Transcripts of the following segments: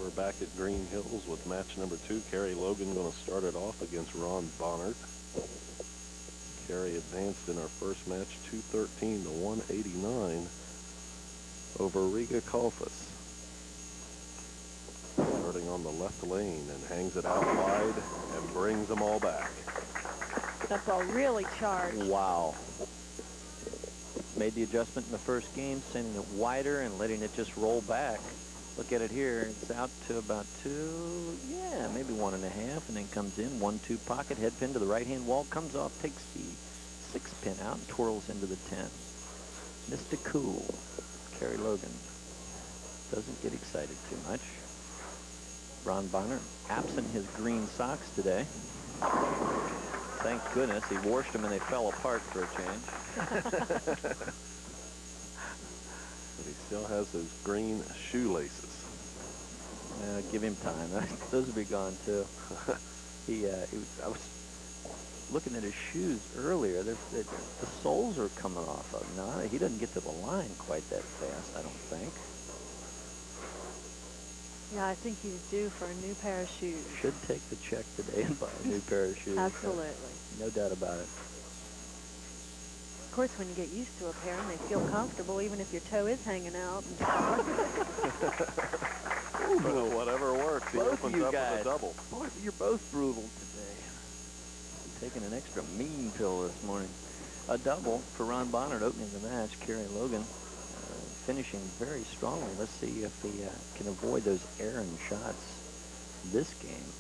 We're back at Green Hills with match number 2. Kerry Logan going to start it off against Ron Bohnert. Kerry advanced in our first match 213 to 189 over Riga Kalfas. Starting on the left lane and hangs it out wide and brings them all back. That ball really charged. Wow. Made the adjustment in the first game, sending it wider and letting it just roll back. Look at it here. It's out to about 2, yeah, maybe 1.5, and then comes in 1-2 pocket, head pin to the right-hand wall, comes off, takes the 6 pin out, and twirls into the 10. Mr. Cool, Kerry Logan, doesn't get excited too much. Ron Bohnert absent his green socks today. Thank goodness he washed them and they fell apart for a change. But he still has those green shoelaces. Give him time. Those will be gone too. I was looking at his shoes earlier. The soles are coming off of him. No, he doesn't get to the line quite that fast, I don't think. Yeah, I think he's due for a new pair of shoes. Should take the check today and buy a new pair of shoes. Absolutely. No doubt about it. Of course, when you get used to a pair and they feel comfortable, even if your toe is hanging out. Well, whatever works, he both opens you up guys, with a double. Boy, you're both brutal today. Taking an extra mean pill this morning. A double for Ron Bohnert opening the match. Kerry Logan finishing very strongly. Let's see if he can avoid those errant shots this game.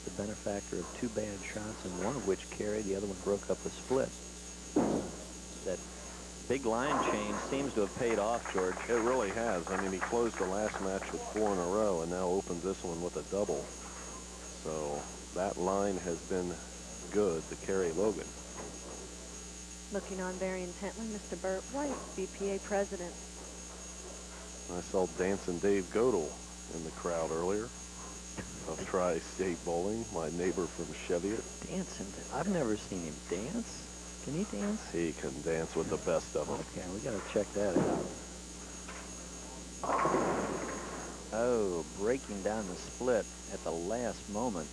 The benefactor of 2 bad shots, and one of which Kerry, the other one broke up a split. That big line change seems to have paid off, George. It really has. I mean, he closed the last match with 4 in a row and now opens this one with a double. So that line has been good to Kerry Logan. Looking on very intently, Mr. Burt White, BPA president. I saw Dancing Dave Godel in the crowd earlier of Tri-State Bowling, my neighbor from Cheviot. Dancing? I've never seen him dance. Can he dance? He can dance with the best of them. Okay, we got to check that out. Oh, breaking down the split at the last moment.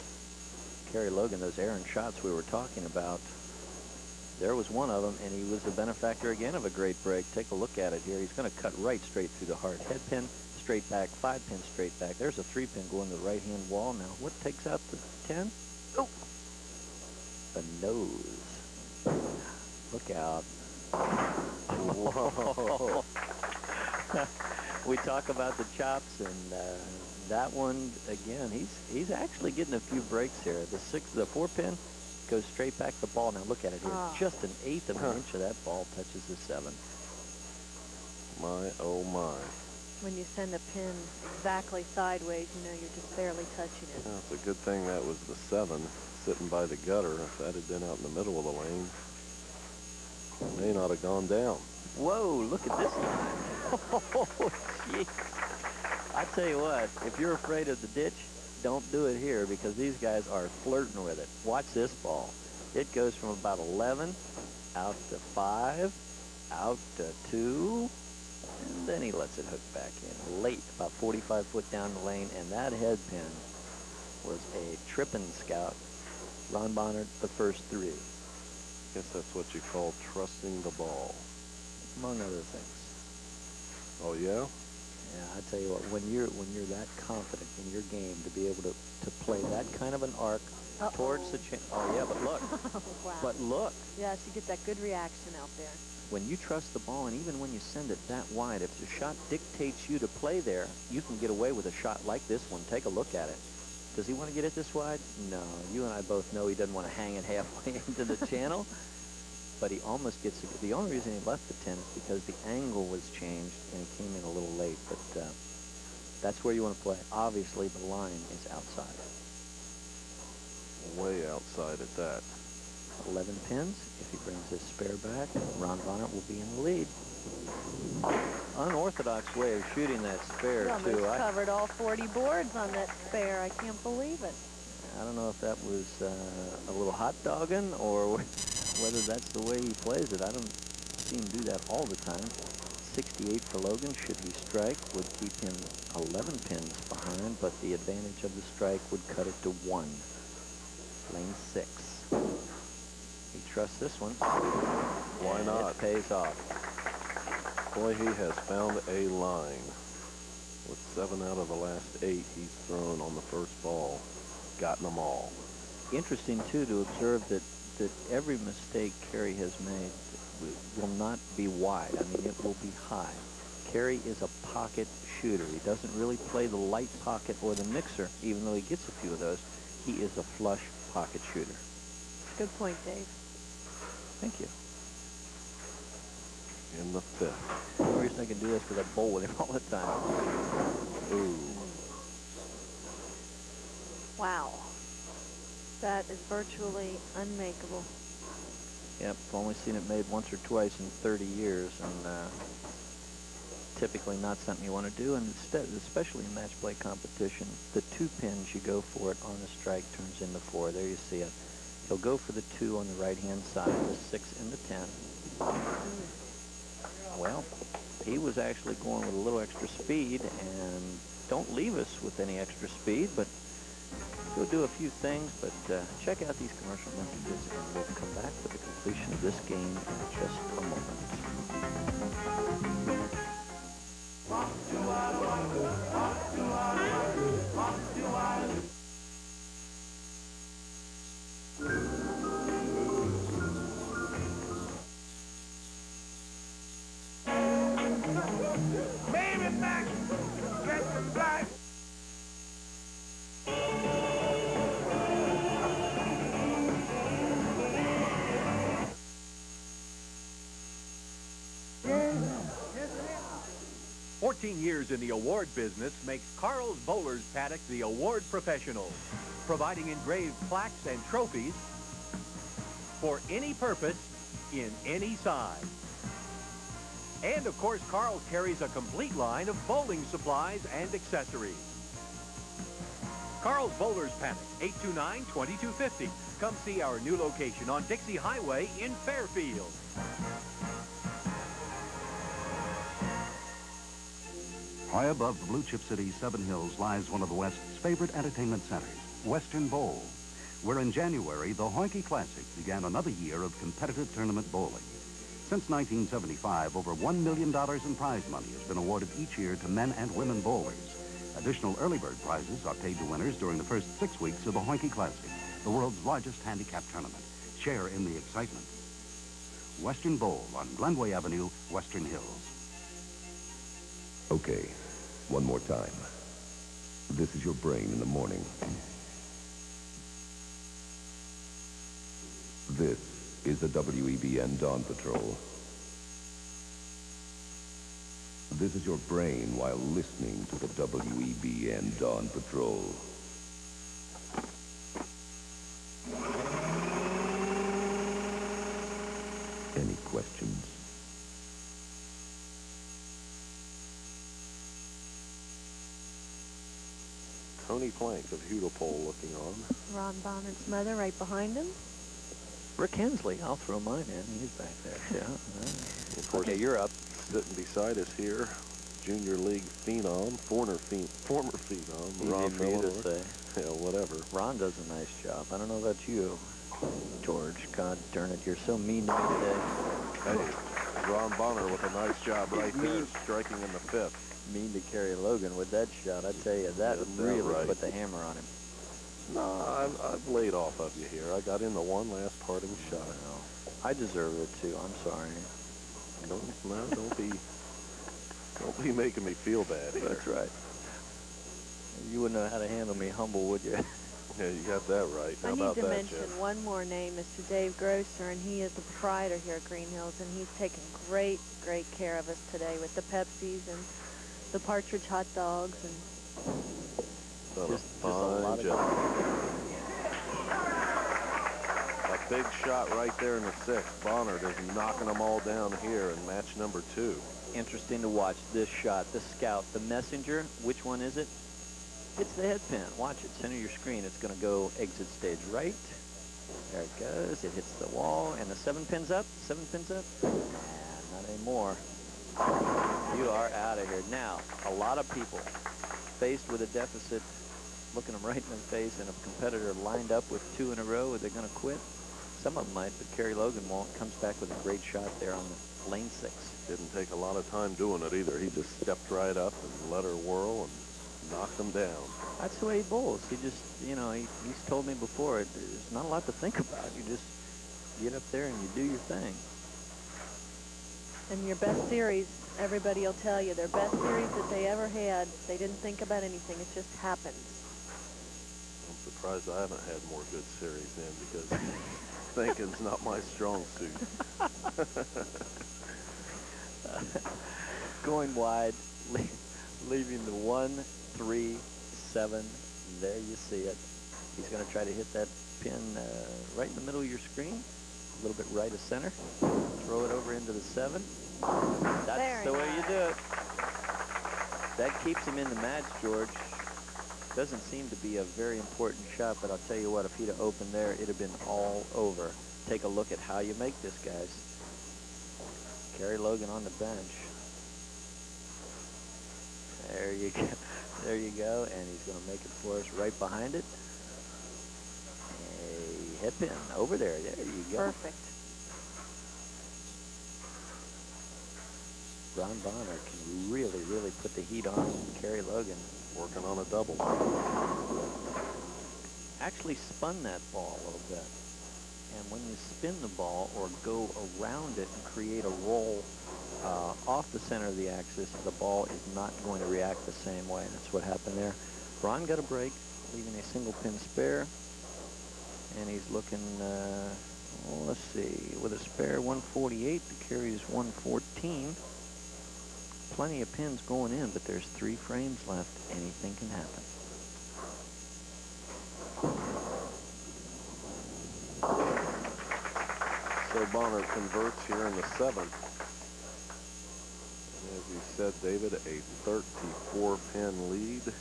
Kerry Logan, those errant shots we were talking about, there was one of them, and he was the benefactor again of a great break. Take a look at it here. He's going to cut right straight through the heart. Head pin, straight back, 5 pin straight back. There's a 3 pin going to the right-hand wall. Now, what takes out the 10? Oh! The nose. Look out. Whoa. We talk about the chops, and that one, again, he's actually getting a few breaks here. The 4 pin goes straight back to the ball. Now look at it here. Just 1/8 of an inch of that ball touches the 7. My, oh my. When you send a pin exactly sideways, you know you're just barely touching it. Yeah, it's a good thing that was the 7 sitting by the gutter. If that had been out in the middle of the lane, it may not have gone down. Whoa, look at this line. Oh, jeez. I tell you what, if you're afraid of the ditch, don't do it here, because these guys are flirting with it. Watch this ball. It goes from about 11 out to 5, out to 2, and then he lets it hook back in late, about 45 foot down the lane, and that head pin was a tripping scout. Ron Bohnert, the first 3. Guess that's what you call trusting the ball. Among other things. Oh yeah? Yeah, I tell you what, when you're that confident in your game to be able to play that kind of an arc towards the chin. Oh yeah, but look. Wow. But look. Yes, you get that good reaction out there. When you trust the ball, and even when you send it that wide, if the shot dictates you to play there, you can get away with a shot like this one. Take a look at it. Does he want to get it this wide? No. You and I both know he doesn't want to hang it halfway into the channel. But he almost gets it. The only reason he left the 10 is because the angle was changed and he came in a little late. But that's where you want to play. Obviously, the line is outside. Way outside at that. 11 pins. If he brings his spare back, Ron Bohnert will be in the lead. Unorthodox way of shooting that spare, too. too. Covered all 40 boards on that spare. I can't believe it. I don't know if that was a little hot dogging or whether that's the way he plays it. I don't see him do that all the time. 68 for Logan, should he strike, would keep him 11 pins behind but the advantage of the strike would cut it to 1. Lane 6. He trusts this one. Why not? It pays off. Boy, he has found a line. With 7 out of the last 8 he's thrown on the first ball. Gotten them all. Interesting, too, to observe that every mistake Kerry has made will not be wide. I mean, it will be high. Kerry is a pocket shooter. He doesn't really play the light pocket or the mixer, even though he gets a few of those. He is a flush pocket shooter. Good point, Dave. Thank you. In the 5th. The only reason I can do this is because I bowl with him all the time. Ooh. Wow. That is virtually unmakeable. Yep, I've only seen it made once or twice in 30 years, and typically not something you want to do. And instead, especially in match play competition, the 2 pins you go for it on a strike turns into 4. There you see it. He'll go for the 2 on the right-hand side, the 6 and the 10. Well, he was actually going with a little extra speed, and don't leave us with any extra speed, but he'll do a few things. But check out these commercial messages, and we'll come back with the completion of this game in just a moment. Baby back, get some black. Yeah. 14 years in the award business makes Carl's Bowlers Paddock the award professional, providing engraved plaques and trophies for any purpose in any size. And of course, Carl carries a complete line of bowling supplies and accessories. Carl's Bowlers Paddock, 829-2250. Come see our new location on Dixie Highway in Fairfield. High above the blue chip city, Seven Hills, lies one of the West's favorite entertainment centers, Western Bowl, where in January, the Honkey Classic began another year of competitive tournament bowling. Since 1975, over $1 million in prize money has been awarded each year to men and women bowlers. Additional early bird prizes are paid to winners during the first 6 weeks of the Honkey Classic, the world's largest handicap tournament. Share in the excitement. Western Bowl on Glenway Avenue, Western Hills. Okay, one more time. This is your brain in the morning. This is the WEBN Dawn Patrol. This is your brain while listening to the WEBN Dawn Patrol. Any questions? Tony Plank of Hudy looking on. Ron Bonnert's mother right behind him. Rick Hensley, I'll throw mine in. He's back there. Yeah. Of course, Okay, you're up. sitting beside us here, Junior League phenom, former phenom, Easy Ron for you to Miller. say. Yeah, whatever. Ron does a nice job. I don't know about you, George. God darn it, you're so mean to me today. Hey, Ron Bohnert with a nice job right there, striking in the 5th. Mean to Kerry Logan with that shot. I tell you, that Is that really right? put the hammer on him. No, I've laid off of you here. I got in the one last parting shot. Well, I deserve it too. I'm sorry. Don't be making me feel bad here. That's right. You wouldn't know how to handle me humble, would you? Yeah, you got that right. How I about need to that, mention Jeff? one more name, Mr. Dave Grosser, and he is the proprietor here at Green Hills, and he's taken great care of us today with the Pepsis and the partridge hot dogs and Done Just a a fine lot of job. A big shot right there in the 6th. Bohnert is knocking them all down here in match number 2. Interesting to watch this shot. The scout, the messenger, which one is it? It's the head pin. Watch it. Center your screen. It's going to go exit stage right. There it goes. It hits the wall. And the 7 pins up. 7 pins up. Nah, not anymore. You are out of here. Now, a lot of people faced with a deficit, looking them right in the face, and a competitor lined up with 2 in a row, are they going to quit? Some of them might, but Kerry Logan won't. Comes back with a great shot there on the lane 6. Didn't take a lot of time doing it either. He just stepped right up and let her whirl and knocked him down. That's the way he bowls. He just, you know, he's told me before, there's not a lot to think about. You just get up there and you do your thing. And your best series, everybody will tell you, their best series that they ever had, they didn't think about anything. It just happened. I'm surprised I haven't had more good series in, because thinking's not my strong suit. Going wide, leaving the 1, 3, 7. There you see it. He's going to try to hit that pin right in the middle of your screen, a little bit right of center. Throw it over into the 7. That's the way you do it. That keeps him in the match, George. Doesn't seem to be a very important shot, but I'll tell you what, if he'd have opened there, it'd have been all over. Take a look at how you make this, guys. Kerry Logan on the bench. There you go. There you go, and he's going to make it for us right behind it. A hit pin over there. There you go. Perfect. Ron Bohnert can really, really put the heat on Kerry Logan. Working on a double. Actually spun that ball a little bit. And when you spin the ball or go around it and create a roll off the center of the axis, the ball is not going to react the same way. That's what happened there. Ron got a break, leaving a single pin spare. And he's looking, let's see, with a spare 148, the Kerry's 114. Plenty of pins going in, but there's 3 frames left. Anything can happen. So Bohnert converts here in the 7th. And as you said, David, a 34-pin lead.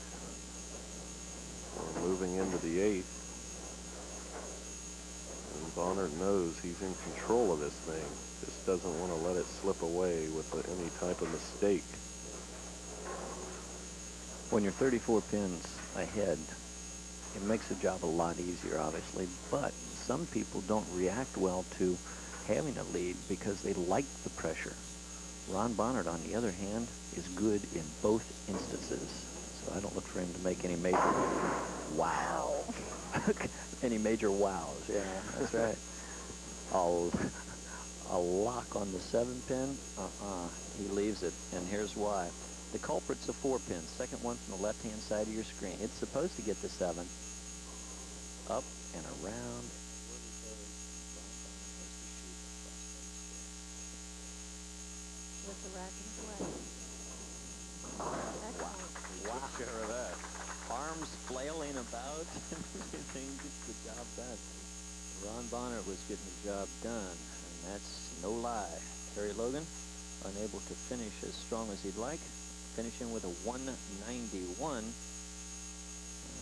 We're moving into the 8th. And Bohnert knows he's in control of this thing. Just doesn't want to let it slip away with any type of mistake. When you're 34 pins ahead, it makes the job a lot easier, obviously, but some people don't react well to having a lead because they like the pressure. Ron Bohnert, on the other hand, is good in both instances, so I don't look for him to make any major wow. Any major wows, yeah, that's right. A lock on the 7-pin, he leaves it, and here's why. The culprit's a 4-pin, second one from the left-hand side of your screen. It's supposed to get the 7 up and around. With the rack and play. Excellent. Wow. Took care of that. Arms flailing about and everything, gets the job done. Ron Bohnert was getting the job done, and that's no lie. Kerry Logan, unable to finish as strong as he'd like, finishing with a 191.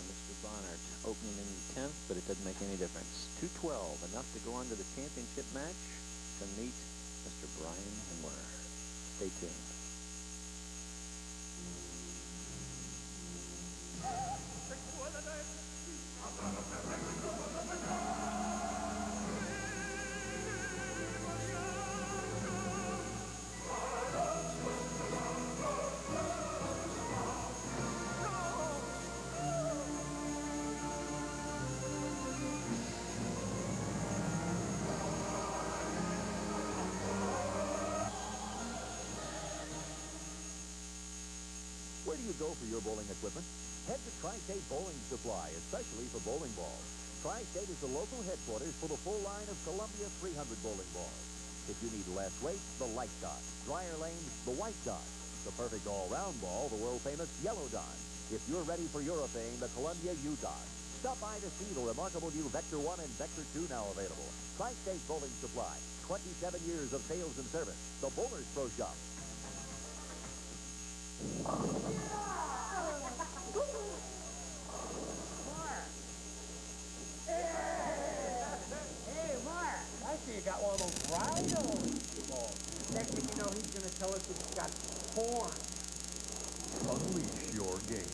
Mr. Bohnert opening in the 10th, but it doesn't make any difference. 212, enough to go on to the championship match to meet Mr. Brian Himmler. Stay tuned. Where do you go for your bowling equipment? Head to Tri-State Bowling Supply, especially for bowling balls. Tri-State is the local headquarters for the full line of Columbia 300 bowling balls. If you need less weight, the light dot. Drier lanes, the white dot. The perfect all-round ball, the world-famous yellow dot. If you're ready for urethane, the Columbia U-Dot. Stop by to see the remarkable new Vector 1 and Vector 2 now available. Tri-State Bowling Supply, 27 years of sales and service. The Bowler's Pro Shop. Hey, Mark, I see you got one of those rhino balls. Next thing you know, he's going to tell us it's got horns. Unleash your game.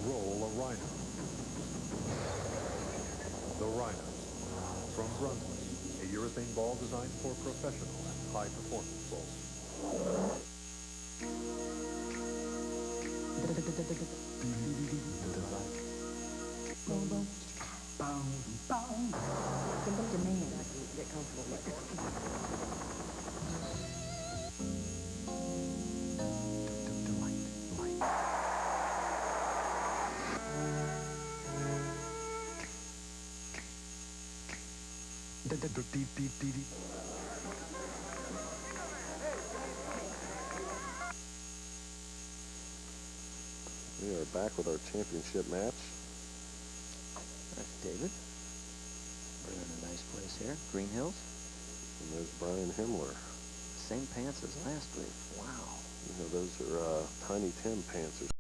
Roll a rhino. The Rhinos from Brunswick, a urethane ball designed for professional and high-performance bowls. Get comfortable with We are back with our championship match. That's David. We're in a nice place here. Green Hills. And there's Brian Himmler. Same pants as last week. Wow. You know, those are Tiny Tim pants.